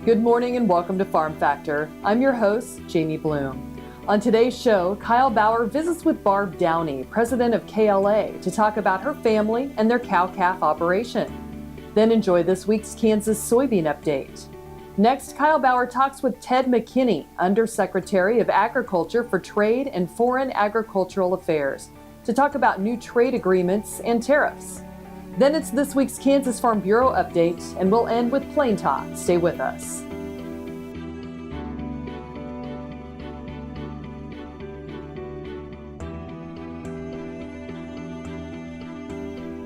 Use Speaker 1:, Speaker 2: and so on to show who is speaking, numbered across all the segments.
Speaker 1: Good morning and welcome to Farm Factor. I'm your host, Jamie Bloom. On today's show, Kyle Bauer visits with Barb Downey, president of KLA, to talk about her family and their cow-calf operation. Then enjoy this week's Kansas Soybean update. Next, Kyle Bauer talks with Ted McKinney, Undersecretary of Agriculture for Trade and Foreign Agricultural Affairs, to talk about new trade agreements and tariffs. Then it's this week's Kansas Farm Bureau update, and we'll end with Plain Talk. Stay with us.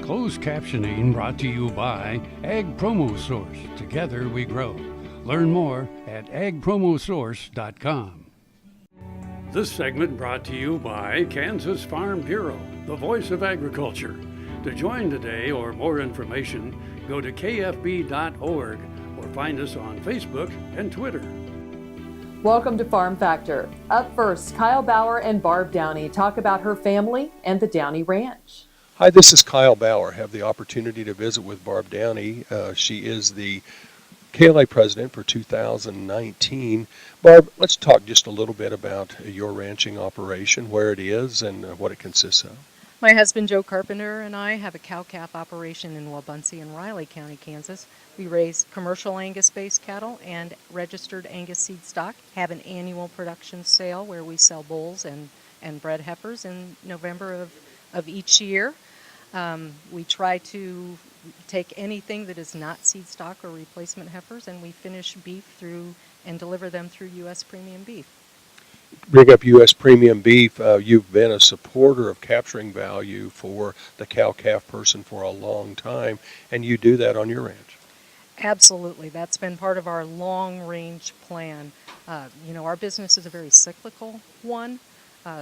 Speaker 2: Closed captioning brought to you by Ag Promo Source. Together we grow. Learn more at agpromosource.com. This segment brought to you by Kansas Farm Bureau, the voice of agriculture. To join today or more information, go to kfb.org or find us on Facebook and Twitter.
Speaker 1: Welcome to Farm Factor. Up first, Kyle Bauer and Barb Downey talk about her family and the Downey Ranch.
Speaker 3: Hi, this is Kyle Bauer. I have the opportunity to visit with Barb Downey. She is the KLA president for 2019. Barb, let's talk just a little bit about your ranching operation, where it is, and what it consists of.
Speaker 4: My husband, Joe Carpenter, and I have a cow-calf operation in Wabunsee and Riley County, Kansas. We raise commercial Angus-based cattle and registered Angus seed stock, have an annual production sale where we sell bulls and bred heifers in November of each year. We try to take anything that is not seed stock or replacement heifers, and we finish beef through and deliver them through U.S. premium beef.
Speaker 3: Bring up U.S. premium beef. You've been a supporter of capturing value for the cow-calf person for a long time, and you do that on your ranch.
Speaker 4: Absolutely. That's been part of our long-range plan. Our business is a very cyclical one.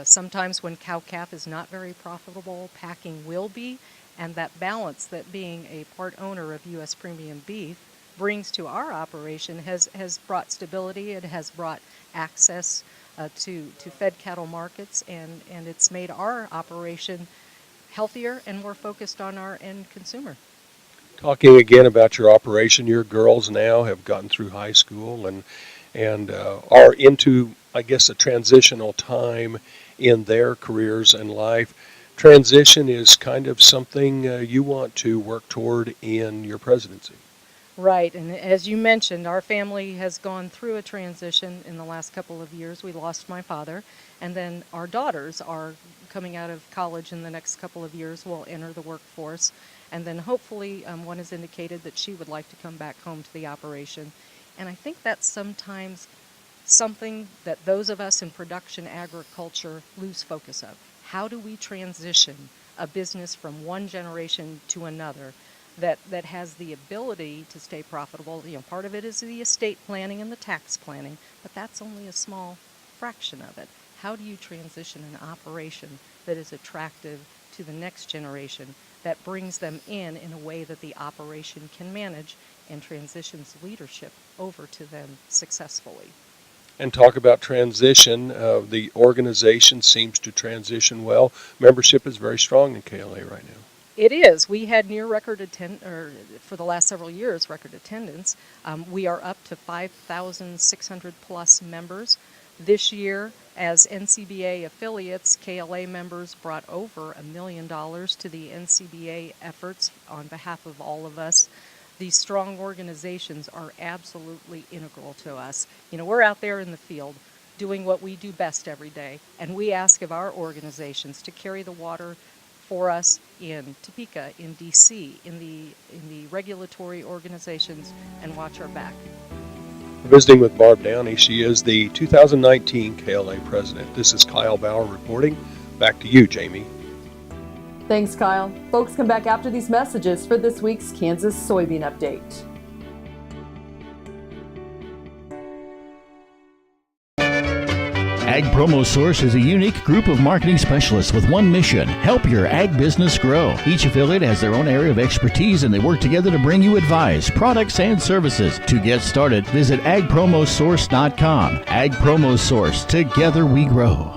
Speaker 4: Sometimes when cow-calf is not very profitable, packing will be, and that balance that being a part owner of U.S. premium beef brings to our operation has brought stability. It has brought access to fed cattle markets, and it's made our operation healthier and more focused on our end consumer.
Speaker 3: Talking again about your operation, your girls now have gotten through high school and are into, I guess, a transitional time in their careers and life. Transition is kind of something you want to work toward in your presidency.
Speaker 4: Right, and as you mentioned, our family has gone through a transition in the last couple of years. We lost my father, and then our daughters are coming out of college in the next couple of years, will enter the workforce, and then hopefully one has indicated that she would like to come back home to the operation. And I think that's sometimes something that those of us in production agriculture lose focus of. How do we transition a business from one generation to another that has the ability to stay profitable? Part of it is the estate planning and the tax planning, but that's only a small fraction of it. How do you transition an operation that is attractive to the next generation, that brings them in a way that the operation can manage and transitions leadership over to them successfully?
Speaker 3: And talk about transition. The organization seems to transition well. Membership is very strong in KLA right now.
Speaker 4: It is. We had near record for the last several years, record attendance. We are up to 5,600 plus members. This year, as NCBA affiliates, KLA members brought over $1 million to the NCBA efforts on behalf of all of us. These strong organizations are absolutely integral to us. We're out there in the field doing what we do best every day, and we ask of our organizations to carry the water for us in Topeka, in D.C., in the regulatory organizations, and watch our back.
Speaker 3: Visiting with Barb Downey. She is the 2019 KLA president. This is Kyle Bauer reporting. Back to you, Jamie.
Speaker 1: Thanks, Kyle. Folks, come back after these messages for this week's Kansas Soybean update.
Speaker 5: Ag Promo Source is a unique group of marketing specialists with one mission: help your ag business grow. Each affiliate has their own area of expertise, and they work together to bring you advice, products, and services. To get started, visit agpromosource.com. Ag Promo Source. Together we grow.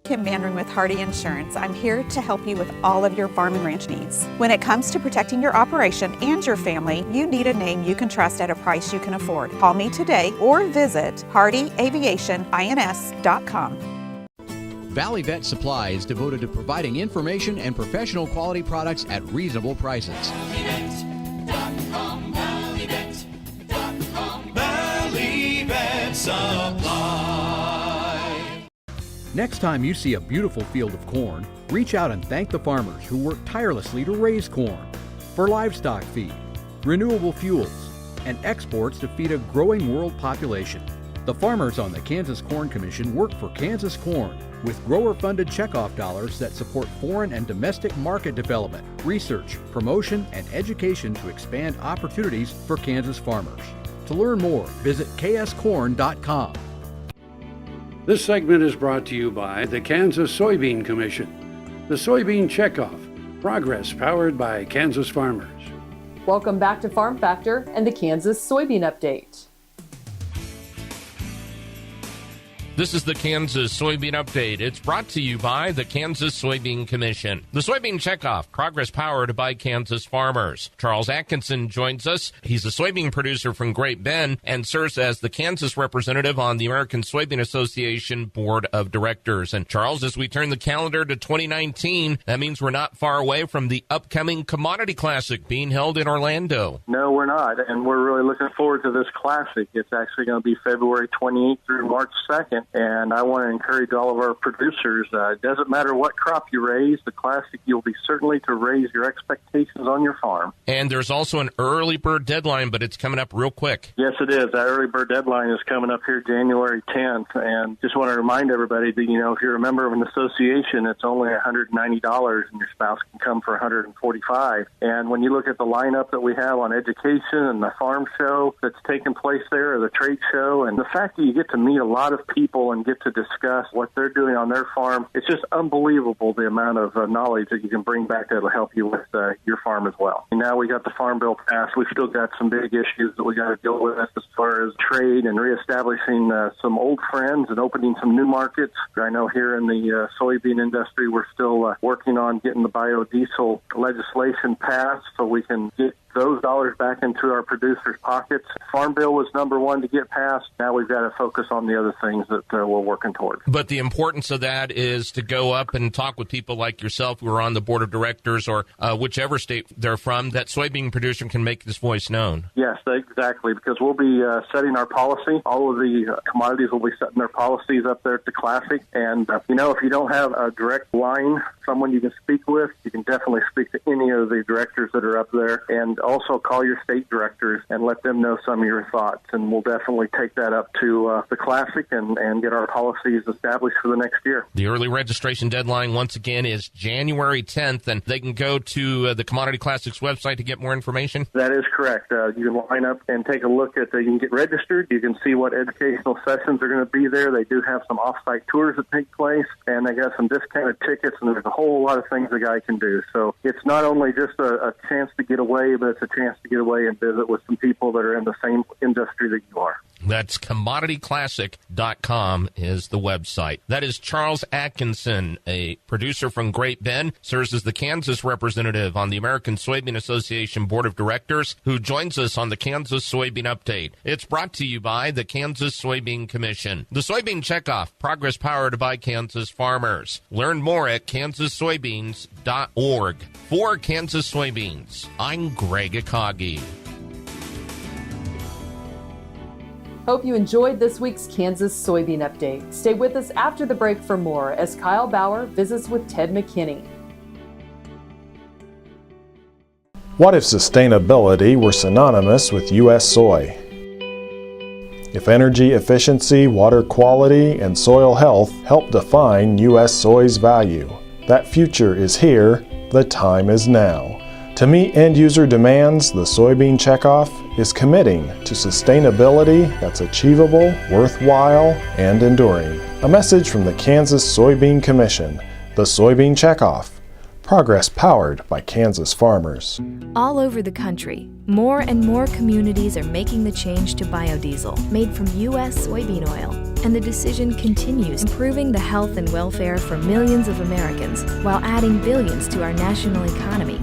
Speaker 6: Kim Mandarin with Hardy Insurance. I'm here to help you with all of your farm and ranch needs. When it comes to protecting your operation and your family, you need a name you can trust at a price you can afford. Call me today or visit hardyaviationins.com.
Speaker 7: Valley Vet Supply is devoted to providing information and professional quality products at reasonable prices.
Speaker 8: ValleyVet.com, ValleyVet.com, Valley Vet Supply.
Speaker 9: Next time you see a beautiful field of corn, reach out and thank the farmers who work tirelessly to raise corn for livestock feed, renewable fuels, and exports to feed a growing world population. The farmers on the Kansas Corn Commission work for Kansas Corn with grower-funded checkoff dollars that support foreign and domestic market development, research, promotion, and education to expand opportunities for Kansas farmers. To learn more, visit kscorn.com.
Speaker 2: This segment is brought to you by the Kansas Soybean Commission. The Soybean Checkoff, progress powered by Kansas farmers.
Speaker 1: Welcome back to Farm Factor and the Kansas Soybean Update.
Speaker 10: This is the Kansas Soybean Update. It's brought to you by the Kansas Soybean Commission. The Soybean Checkoff, progress powered by Kansas farmers. Charles Atkinson joins us. He's a soybean producer from Great Bend and serves as the Kansas representative on the American Soybean Association Board of Directors. And Charles, as we turn the calendar to 2019, that means we're not far away from the upcoming Commodity Classic being held in Orlando.
Speaker 11: No, we're not, and we're really looking forward to this classic. It's actually going to be February 28th through March 2nd. And I want to encourage all of our producers, it doesn't matter what crop you raise, the Classic, you'll be certainly to raise your expectations on your farm.
Speaker 10: And there's also an early bird deadline, but it's coming up real quick.
Speaker 11: Yes, it is. That early bird deadline is coming up here January 10th. And just want to remind everybody that, you know, if you're a member of an association, it's only $190 and your spouse can come for $145. And when you look at the lineup that we have on education and the farm show that's taking place there, or the trade show, and the fact that you get to meet a lot of people and get to discuss what they're doing on their farm, it's just unbelievable the amount of knowledge that you can bring back that will help you with your farm as well. And now we got the Farm Bill passed. We've still got some big issues that we got to deal with as far as trade and reestablishing some old friends and opening some new markets. I know here in the soybean industry, we're still working on getting the biodiesel legislation passed so we can get those dollars back into our producers' pockets. Farm Bill was number one to get passed. Now we've got to focus on the other things that we're working towards.
Speaker 10: But the importance of that is to go up and talk with people like yourself who are on the board of directors or whichever state they're from, that soybean producer can make this voice known.
Speaker 11: Yes, exactly, because we'll be setting our policy. All of the commodities will be setting their policies up there at the Classic. And, you know, if you don't have a direct line, someone you can speak with, you can definitely speak to any of the directors that are up there. And also call your state directors and let them know some of your thoughts. And we'll definitely take that up to the Classic and get our policies established for the next year.
Speaker 10: The early registration deadline, once again, is January 10th, and they can go to the Commodity Classics website to get more information?
Speaker 11: That is correct. You can line up and take a look at you can get registered. You can see what educational sessions are going to be there. They do have some off-site tours that take place, and they got some discounted tickets, and there's a whole lot of things the guy can do. So it's not only just a chance to get away, but it's a chance to get away and visit with some people that are in the same industry that you are.
Speaker 10: That's commodityclassic.com is the website. That is Charles Atkinson, a producer from Great Bend, serves as the Kansas representative on the American Soybean Association Board of Directors, who joins us on the Kansas Soybean Update. It's brought to you by the Kansas Soybean Commission. The Soybean Checkoff, progress powered by Kansas farmers. Learn more at kansassoybeans.org. For Kansas Soybeans, I'm Greg Akagi.
Speaker 1: Hope you enjoyed this week's Kansas Soybean Update. Stay with us after the break for more as Kyle Bauer visits with Ted McKinney.
Speaker 12: What if sustainability were synonymous with U.S. soy? If energy efficiency, water quality, and soil health help define U.S. soy's value, that future is here, the time is now. To meet end-user demands, the Soybean Checkoff is committing to sustainability that's achievable, worthwhile, and enduring. A message from the Kansas Soybean Commission, the Soybean Checkoff, progress powered by Kansas farmers.
Speaker 13: All over the country, more and more communities are making the change to biodiesel made from U.S. soybean oil. And the decision continues, improving the health and welfare for millions of Americans while adding billions to our national economy.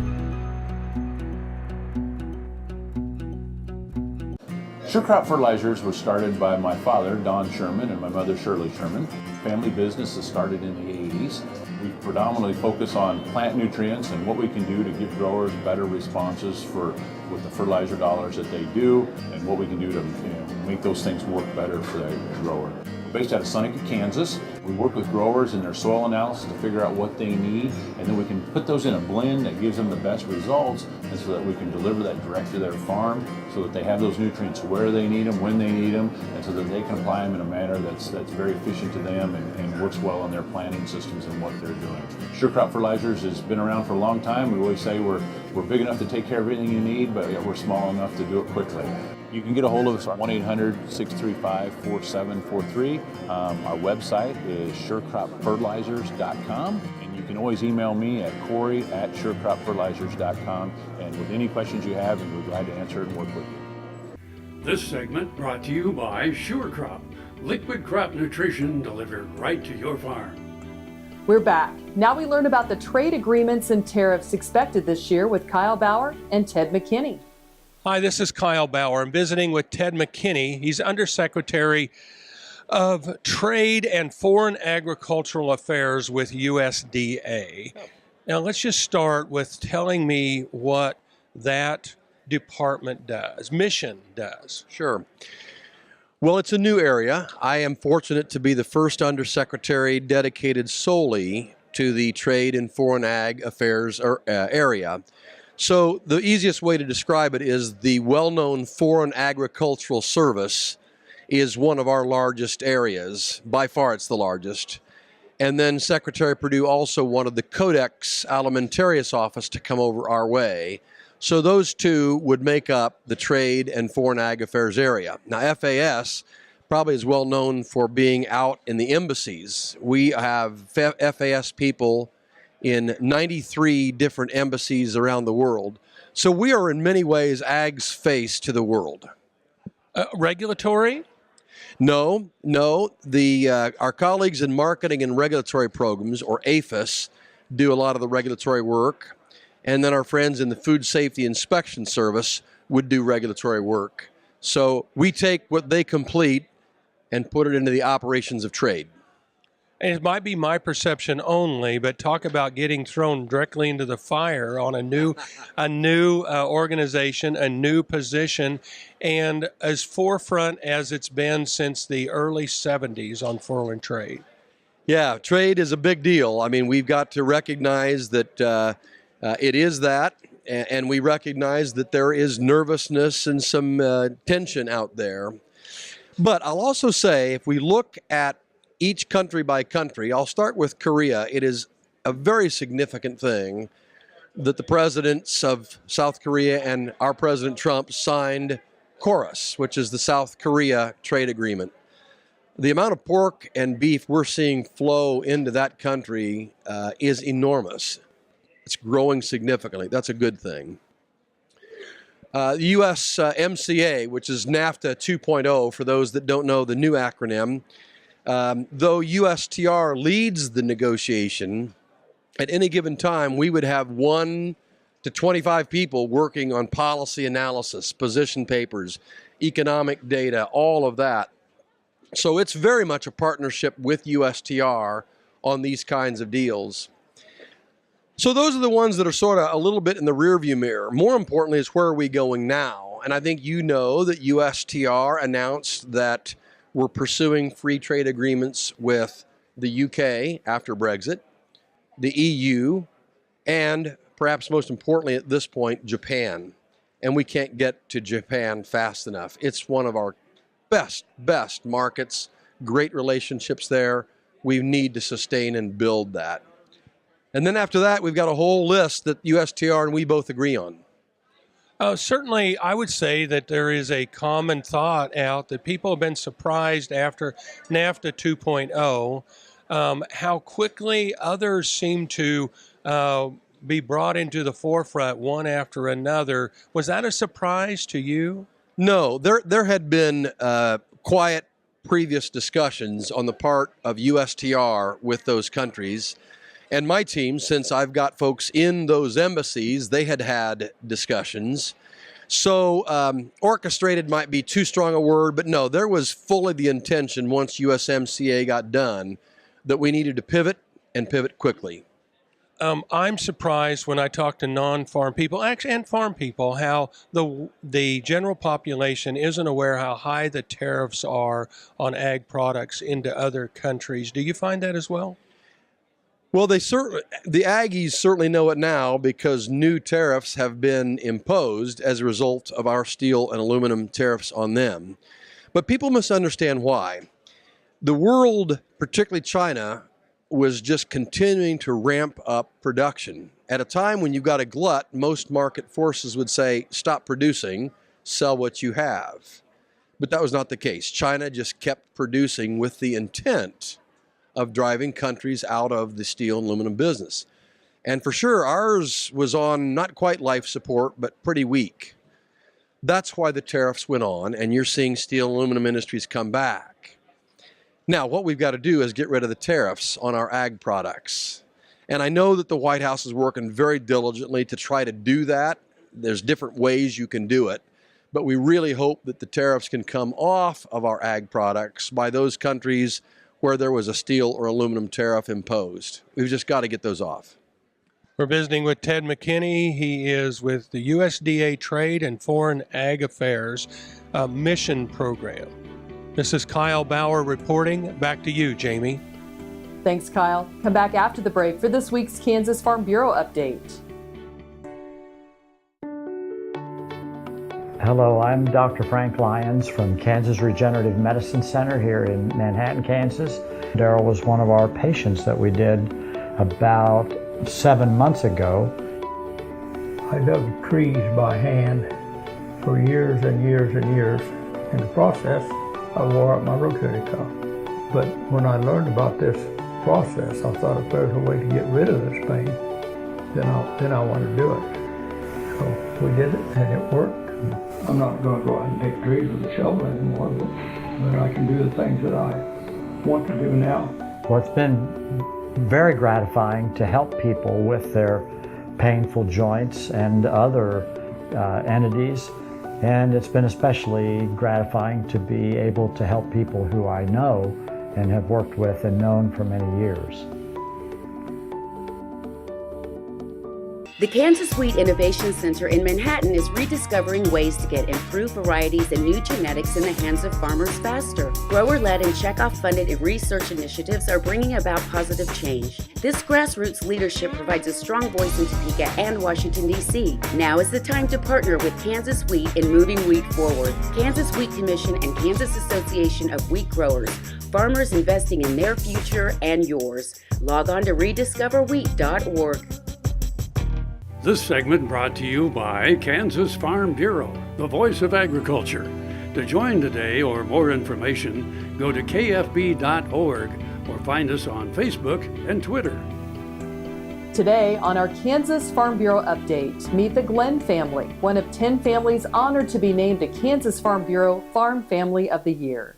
Speaker 5: Sure Crop Fertilizers was started by my father, Don Sherman, and my mother, Shirley Sherman. Family business has started in the 80s. We predominantly focus on plant nutrients and what we can do to give growers better responses with the fertilizer dollars that they do, and what we can do to make those things work better for the grower. We're based out of Seneca, Kansas. We work with growers in their soil analysis to figure out what they need, and then we can put those in a blend that gives them the best results, and so that we can deliver that direct to their farm so that they have those nutrients where they need them, when they need them, and so that they can apply them in a manner that's very efficient to them and works well in their planting systems and what they're doing. Sure Crop Fertilizers has been around for a long time. We always say we're big enough to take care of everything you need, but we're small enough to do it quickly. You can get a hold of us at 1-800-635-4743. Our website is surecropfertilizers.com, and you can always email me at Corey@surecropfertilizers.com, and with any questions you have, we're glad to answer it and work with you.
Speaker 2: This segment brought to you by Sure Crop, liquid crop nutrition delivered right to your farm.
Speaker 1: We're back. Now we learn about the trade agreements and tariffs expected this year with Kyle Bauer and Ted McKinney.
Speaker 3: Hi, this is Kyle Bauer. I'm visiting with Ted McKinney. He's Undersecretary of Trade and Foreign Agricultural Affairs with USDA. Now, let's just start with telling me what that department does, mission does.
Speaker 14: Sure. Well, it's a new area. I am fortunate to be the first undersecretary dedicated solely to the Trade and Foreign Ag Affairs area. So the easiest way to describe it is the well-known Foreign Agricultural Service is one of our largest areas. By far, it's the largest. And then Secretary Perdue also wanted the Codex Alimentarius office to come over our way. So those two would make up the Trade and Foreign Ag Affairs area. Now, FAS probably is well known for being out in the embassies. We have FAS people in 93 different embassies around the world. So we are in many ways Ag's face to the world.
Speaker 3: Regulatory?
Speaker 14: No. Our colleagues in marketing and regulatory programs, or APHIS, do a lot of the regulatory work. And then our friends in the Food Safety Inspection Service would do regulatory work. So we take what they complete and put it into the operations of trade.
Speaker 3: And it might be my perception only, but talk about getting thrown directly into the fire on a new organization, a new position, and as forefront as it's been since the early 70s on foreign trade.
Speaker 14: Yeah, trade is a big deal. I mean, we've got to recognize that it is that, and we recognize that there is nervousness and some tension out there. But I'll also say, if we look at each country by country, I'll start with Korea. It is a very significant thing that the presidents of South Korea and our President Trump signed KORUS, which is the South Korea trade agreement. The amount of pork and beef we're seeing flow into that country is enormous. It's growing significantly. That's a good thing. The U.S. MCA, which is NAFTA 2.0, for those that don't know the new acronym, though USTR leads the negotiation, at any given time we would have 1 to 25 people working on policy analysis, position papers, economic data, all of that. So it's very much a partnership with USTR on these kinds of deals. So those are the ones that are sort of a little bit in the rearview mirror. More importantly is where are we going now? And I think you know that USTR announced that we're pursuing free trade agreements with the UK after Brexit, the EU, and perhaps most importantly at this point, Japan. And we can't get to Japan fast enough. It's one of our best markets, great relationships there. We need to sustain and build that. And then after that, we've got a whole list that USTR and we both agree on.
Speaker 3: Certainly, I would say that there is a common thought out that people have been surprised after NAFTA 2.0, how quickly others seem to be brought into the forefront one after another. Was that a surprise to you?
Speaker 14: No, there had been quiet previous discussions on the part of USTR with those countries. And my team, since I've got folks in those embassies, they had discussions. So orchestrated might be too strong a word, but no, there was fully the intention once USMCA got done that we needed to pivot and pivot quickly.
Speaker 3: I'm surprised when I talk to non-farm people, actually, and farm people, how the general population isn't aware how high the tariffs are on ag products into other countries. Do you find that as well?
Speaker 14: Well, the Aggies certainly know it now because new tariffs have been imposed as a result of our steel and aluminum tariffs on them. But people must understand why. The world, particularly China, was just continuing to ramp up production. At a time when you've got a glut, most market forces would say, stop producing, sell what you have. But that was not the case. China just kept producing with the intent of driving countries out of the steel and aluminum business. And for sure, ours was on not quite life support, but pretty weak. That's why the tariffs went on, and you're seeing steel and aluminum industries come back. Now, what we've got to do is get rid of the tariffs on our ag products. And I know that the White House is working very diligently to try to do that. There's different ways you can do it. But we really hope that the tariffs can come off of our ag products by those countries where there was a steel or aluminum tariff imposed. We've just got to get those off.
Speaker 3: We're visiting with Ted McKinney. He is with the USDA Trade and Foreign Ag Affairs Mission Program. This is Kyle Bauer reporting. Back to you, Jamie.
Speaker 1: Thanks, Kyle. Come back after the break for this week's Kansas Farm Bureau update.
Speaker 15: Hello, I'm Dr. Frank Lyons from Kansas Regenerative Medicine Center here in Manhattan, Kansas. Daryl was one of our patients that we did about 7 months ago.
Speaker 16: I dug trees by hand for years and years and years. In the process, I wore out my rotator cuff. But when I learned about this process, I thought if there's a way to get rid of this pain, then I want to do it. So we did it, and it worked. I'm not going to go out and take trees with a shovel anymore, but I can do the things that I want to do now.
Speaker 15: Well, it's been very gratifying to help people with their painful joints and other entities. And it's been especially gratifying to be able to help people who I know and have worked with and known for many years.
Speaker 17: The Kansas Wheat Innovation Center in Manhattan is rediscovering ways to get improved varieties and new genetics in the hands of farmers faster. Grower-led and checkoff-funded research initiatives are bringing about positive change. This grassroots leadership provides a strong voice in Topeka and Washington, D.C. Now is the time to partner with Kansas Wheat in moving wheat forward. Kansas Wheat Commission and Kansas Association of Wheat Growers. Farmers investing in their future and yours. Log on to rediscoverwheat.org.
Speaker 2: This segment brought to you by Kansas Farm Bureau, the voice of agriculture. To join today or more information, go to kfb.org or find us on Facebook and Twitter.
Speaker 1: Today on our Kansas Farm Bureau update, meet the Glenn family, one of 10 families honored to be named a Kansas Farm Bureau Farm Family of the Year.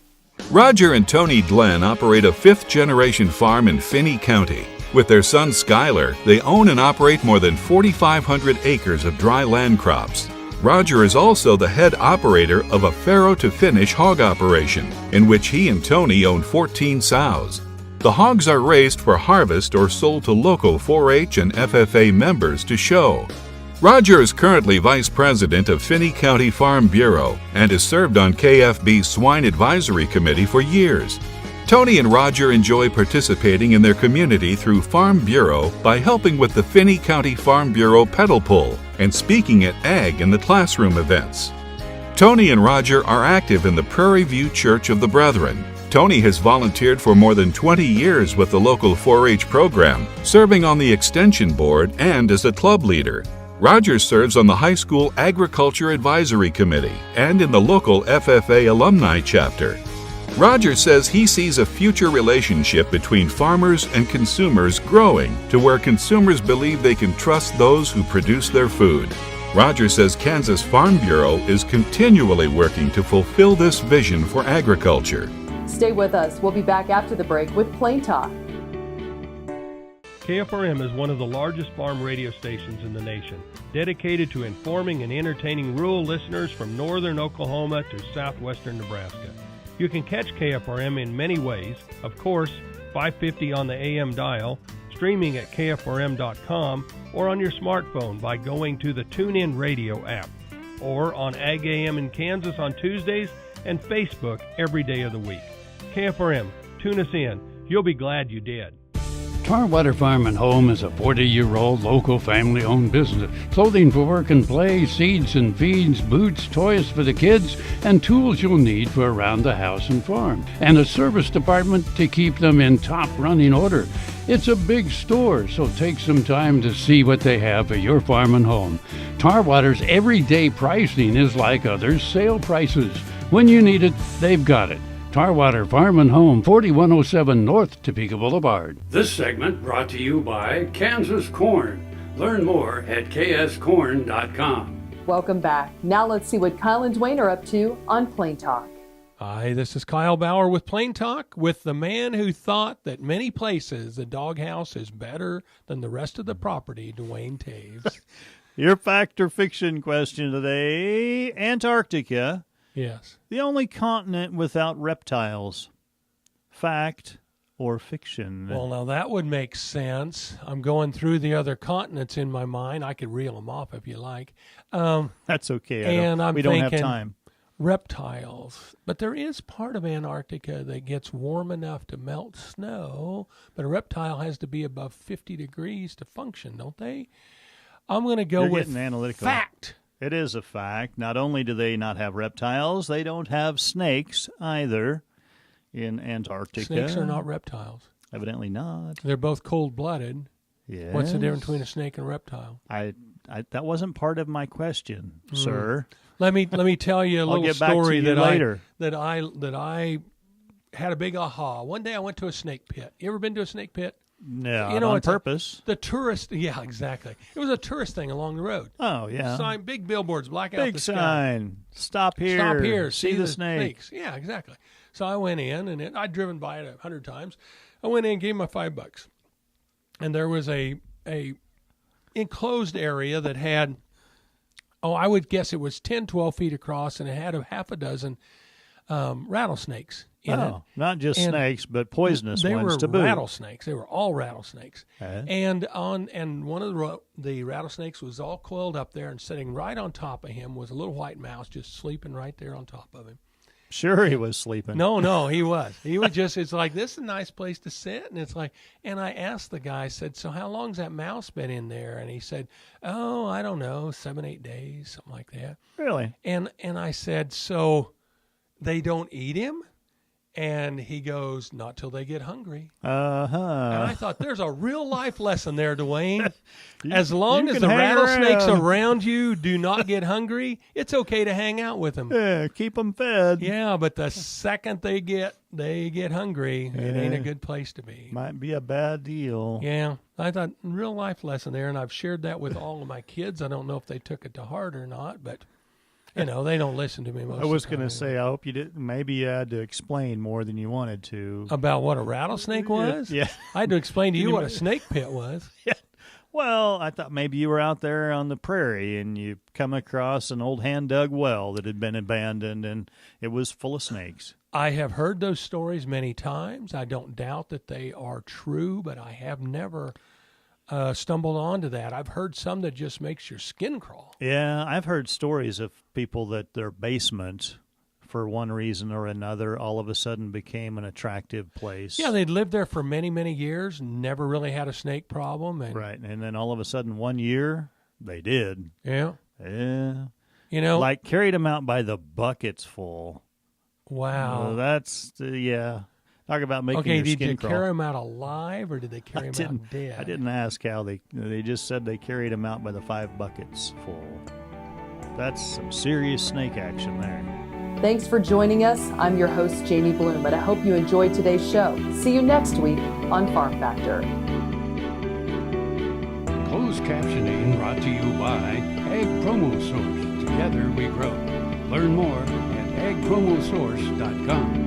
Speaker 18: Roger and Tony Glenn operate a fifth-generation farm in Finney County. With their son Skylar, they own and operate more than 4,500 acres of dry land crops. Roger is also the head operator of a farrow-to-finish hog operation, in which he and Tony own 14 sows. The hogs are raised for harvest or sold to local 4-H and FFA members to show. Roger is currently Vice President of Finney County Farm Bureau and has served on KFB's Swine Advisory Committee for years. Tony and Roger enjoy participating in their community through Farm Bureau by helping with the Finney County Farm Bureau pedal pull and speaking at Ag in the classroom events. Tony and Roger are active in the Prairie View Church of the Brethren. Tony has volunteered for more than 20 years with the local 4-H program, serving on the Extension Board and as a club leader. Roger serves on the High School Agriculture Advisory Committee and in the local FFA Alumni Chapter. Roger says he sees a future relationship between farmers and consumers growing to where consumers believe they can trust those who produce their food. Roger says Kansas Farm Bureau is continually working to fulfill this vision for agriculture.
Speaker 1: Stay with us. We'll be back after the break with Plain Talk.
Speaker 19: KFRM is one of the largest farm radio stations in the nation, dedicated to informing and entertaining rural listeners from northern Oklahoma to southwestern Nebraska. You can catch KFRM in many ways. Of course, 550 on the AM dial, streaming at kfrm.com, or on your smartphone by going to the TuneIn Radio app, or on Ag AM in Kansas on Tuesdays and Facebook every day of the week. KFRM, tune us in. You'll be glad you did.
Speaker 2: Tarwater Farm and Home is a 40-year-old local family-owned business. Clothing for work and play, seeds and feeds, boots, toys for the kids, and tools you'll need for around the house and farm. And a service department to keep them in top running order. It's a big store, so take some time to see what they have for your farm and home. Tarwater's everyday pricing is like others' sale prices. When you need it, they've got it. Tarwater Farm and Home, 4107 North Topeka Boulevard. This segment brought to you by Kansas Corn. Learn more at kscorn.com.
Speaker 1: Welcome back. Now let's see what Kyle and Dwayne are up to on Plain Talk.
Speaker 19: Hi, this is Kyle Bauer with Plain Talk, with the man who thought that many places the doghouse is better than the rest of the property, Dwayne Taves.
Speaker 20: Your fact or fiction question today, Antarctica.
Speaker 19: Yes.
Speaker 20: The only continent without reptiles. Fact or fiction?
Speaker 19: Well, now that would make sense. I'm going through the other continents in my mind. I could reel them off if you like.
Speaker 20: That's okay. We don't have time.
Speaker 19: Reptiles. But there is part of Antarctica that gets warm enough to melt snow, but a reptile has to be above 50 degrees to function, don't they? I'm going to go with fact.
Speaker 20: It is a fact. Not only do they not have reptiles, they don't have snakes either in Antarctica.
Speaker 19: Snakes are not reptiles.
Speaker 20: Evidently not.
Speaker 19: They're both cold-blooded.
Speaker 20: Yes.
Speaker 19: What's the difference between a snake and a reptile?
Speaker 20: That wasn't part of my question, sir.
Speaker 19: Let me tell you a little story that I had a big aha. One day I went to a snake pit. You ever been to a snake pit?
Speaker 20: No,
Speaker 19: you know,
Speaker 20: on purpose.
Speaker 19: The tourist, yeah, exactly. It was a tourist thing along the road.
Speaker 20: Oh, yeah.
Speaker 19: Sign, big billboards, black out
Speaker 20: big
Speaker 19: the sky.
Speaker 20: Sign. Stop here.
Speaker 19: Stop here.
Speaker 20: See the snakes.
Speaker 19: Yeah, exactly. So I went in, and I'd driven by it 100 times. I went in and gave him my $5. And there was a enclosed area that had, I would guess it was 10, 12 feet across, and it had a half a dozen rattlesnakes in it.
Speaker 20: Not just snakes, but poisonous ones to boot.
Speaker 19: They were rattlesnakes. They were all rattlesnakes. And one of the rattlesnakes was all coiled up there, and sitting right on top of him was a little white mouse just sleeping right there on top of him.
Speaker 20: Sure he was sleeping.
Speaker 19: No, he was. He was just, it's like, this is a nice place to sit. And it's like, and I asked the guy, I said, so how long's that mouse been in there? And he said, I don't know, 7-8 days, something like that.
Speaker 20: Really?
Speaker 19: And I said, so they don't eat him? And he goes, not till they get hungry.
Speaker 20: Uh-huh.
Speaker 19: And I thought, there's a real life lesson there, Dwayne. As long as the rattlesnakes around you do not get hungry, it's okay to hang out with them.
Speaker 20: Yeah, keep them fed.
Speaker 19: Yeah, but the second they get hungry, it ain't a good place to be.
Speaker 20: Might be a bad deal.
Speaker 19: Yeah, I thought, real life lesson there, and I've shared that with all of my kids. I don't know if they took it to heart or not, but... they don't listen to me most of the time.
Speaker 20: I was going to say, I hope you didn't. Maybe you had to explain more than you wanted to.
Speaker 19: About what a rattlesnake was?
Speaker 20: Yeah.
Speaker 19: I had to explain to you what a snake pit was.
Speaker 20: Yeah. Well, I thought maybe you were out there on the prairie and you come across an old hand-dug well that had been abandoned and it was full of snakes.
Speaker 19: I have heard those stories many times. I don't doubt that they are true, but I have never... stumbled onto that. I've heard some that just makes your skin crawl.
Speaker 20: Yeah, I've heard stories of people that their basement, for one reason or another, all of a sudden became an attractive place.
Speaker 19: Yeah, they'd lived there for many, many years, never really had a snake problem.
Speaker 20: Right, and then all of a sudden one year, they did.
Speaker 19: Yeah.
Speaker 20: Yeah.
Speaker 19: Like
Speaker 20: carried them out by the buckets full.
Speaker 19: Wow.
Speaker 20: That's, talk about making your skin
Speaker 19: did you
Speaker 20: crawl.
Speaker 19: carry them out alive, or did they carry them out dead?
Speaker 20: I didn't ask how they just said they carried them out by the 5 buckets full. That's some serious snake action there.
Speaker 1: Thanks for joining us. I'm your host, Jamie Bloom, and I hope you enjoyed today's show. See you next week on Farm Factor.
Speaker 2: Closed captioning brought to you by Ag Promo Source. Together we grow. Learn more at agpromosource.com.